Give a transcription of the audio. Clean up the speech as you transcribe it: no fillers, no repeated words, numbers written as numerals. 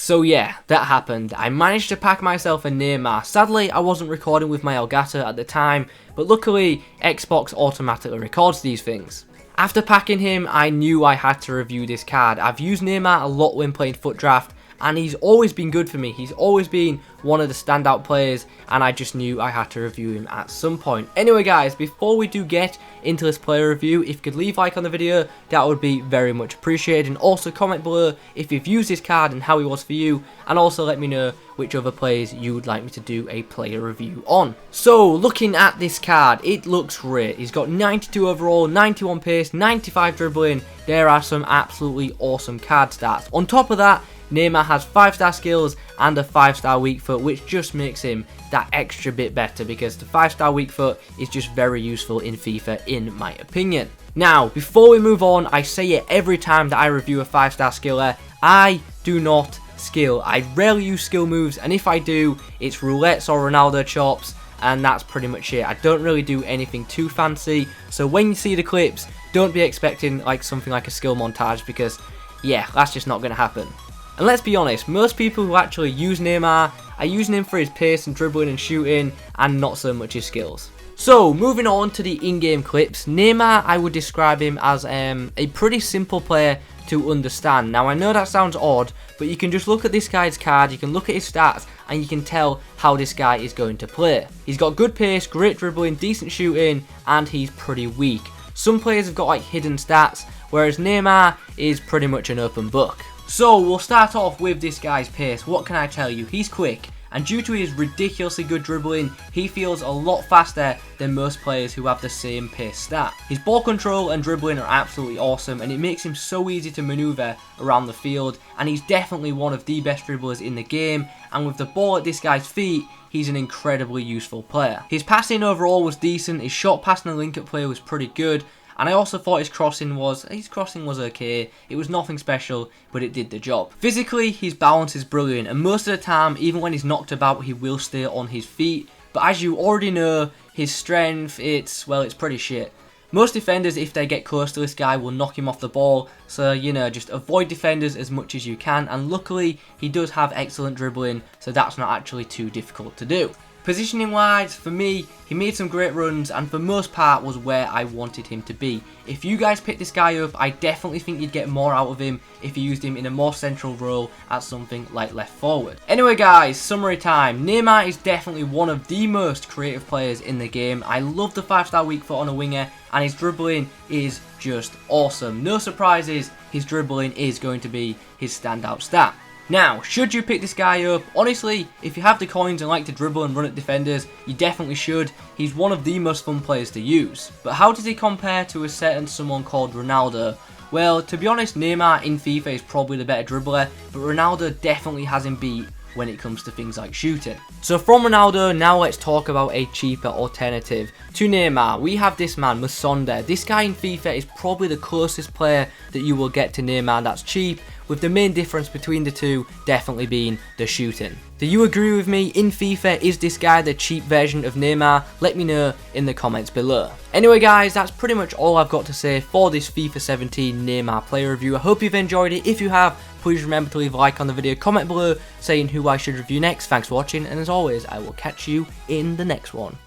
So yeah, that happened. I managed to pack myself a Neymar. Sadly, I wasn't recording with my Elgato at the time, but luckily, Xbox automatically records these things. After packing him, I knew I had to review this card. I've used Neymar a lot when playing FUT Draft, and he's always been good for me. He's always been one of the standout players, and I just knew I had to review him at some point. Anyway guys, before we do get into this player review, if you could leave a like on the video, that would be very much appreciated. And also comment below if you've used this card and how he was for you, and also let me know which other players you would like me to do a player review on. So looking at this card, it looks great. He's got 92 overall, 91 pace, 95 dribbling. There are some absolutely awesome card stats. On top of that, Neymar has 5-star skills and a 5-star weak foot, which just makes him that extra bit better, because the 5-star weak foot is just very useful in FIFA in my opinion. Now, before we move on, I say it every time that I review a 5-star skiller, I do not skill. I rarely use skill moves, and if I do, it's roulettes or Ronaldo chops, and that's pretty much it. I don't really do anything too fancy, so when you see the clips, don't be expecting like something like a skill montage, because yeah, that's just not going to happen. And let's be honest, most people who actually use Neymar are using him for his pace and dribbling and shooting, and not so much his skills. So, moving on to the in-game clips, Neymar, I would describe him as a pretty simple player to understand. Now, I know that sounds odd, but you can just look at this guy's card, you can look at his stats, and you can tell how this guy is going to play. He's got good pace, great dribbling, decent shooting, and he's pretty weak. Some players have got like hidden stats, whereas Neymar is pretty much an open book. So, we'll start off with this guy's pace. What can I tell you? He's quick, and due to his ridiculously good dribbling, he feels a lot faster than most players who have the same pace stat. His ball control and dribbling are absolutely awesome, and it makes him so easy to maneuver around the field, and he's definitely one of the best dribblers in the game, and with the ball at this guy's feet, he's an incredibly useful player. His passing overall was decent, his short passing and link-up play was pretty good, and I also thought his crossing was okay. It was nothing special, but it did the job. Physically, his balance is brilliant, and most of the time, even when he's knocked about, he will stay on his feet. But as you already know, his strength, it's pretty shit. Most defenders, if they get close to this guy, will knock him off the ball. So, you know, just avoid defenders as much as you can. And luckily, he does have excellent dribbling, so that's not actually too difficult to do. Positioning wise, for me, he made some great runs, and for most part was where I wanted him to be. If you guys picked this guy up, I definitely think you'd get more out of him if you used him in a more central role at something like left forward. Anyway guys, summary time. Neymar is definitely one of the most creative players in the game. I love the 5-star weak foot on a winger, and his dribbling is just awesome. No surprises, his dribbling is going to be his standout stat. Now, should you pick this guy up? Honestly, if you have the coins and like to dribble and run at defenders, you definitely should. He's one of the most fun players to use. But how does he compare to a certain someone called Ronaldo? Well, to be honest, Neymar in FIFA is probably the better dribbler, but Ronaldo definitely has him beat when it comes to things like shooting. So from Ronaldo, now let's talk about a cheaper alternative. To Neymar, we have this man, Musonda. This guy in FIFA is probably the closest player that you will get to Neymar that's cheap, with the main difference between the two definitely being the shooting. Do you agree with me? In FIFA, is this guy the cheap version of Neymar? Let me know in the comments below. Anyway guys, that's pretty much all I've got to say for this FIFA 17 Neymar player review. I hope you've enjoyed it. If you have, please remember to leave a like on the video, comment below saying who I should review next. Thanks for watching, and as always, I will catch you in the next one.